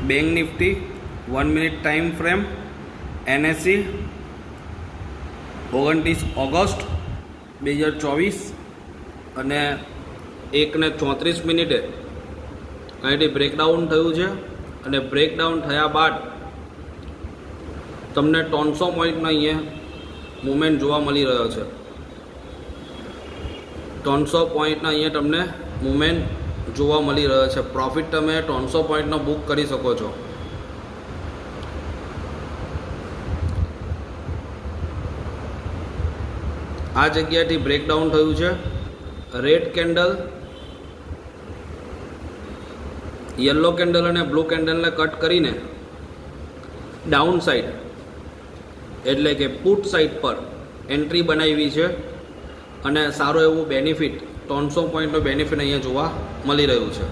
Bank Nifty 1 minute time frame NSE 29 August 2024 અને 1:34 અહીંથી breakdown થયું છે અને બ્રેકડાઉન થયા બાદ તમને 300 પોઈન્ટનો અહીંયા મૂવમેન્ટ જોવા મળી રહ્યો છે. 300 પોઈન્ટના અહીંયા તમને મૂવમેન્ટ જોવા મળી રહ્યો છે. પ્રોફિટ તમે 300 પોઈન્ટનો બુક કરી શકો છો. આ જગ્યાથી બ્રેકડાઉન થયું છે. રેડ કેન્ડલ, યલો કેન્ડલ અને બ્લુ કેન્ડલને કટ કરીને ડાઉન સાઈડ એટલે કે પુટ સાઈડ પર એન્ટ્રી બનાવી છે અને સારો એવું બેનિફિટ 300 પોઈન્ટનો બેનિફિટ અહીંયા જોવા મળી રહ્યું છે.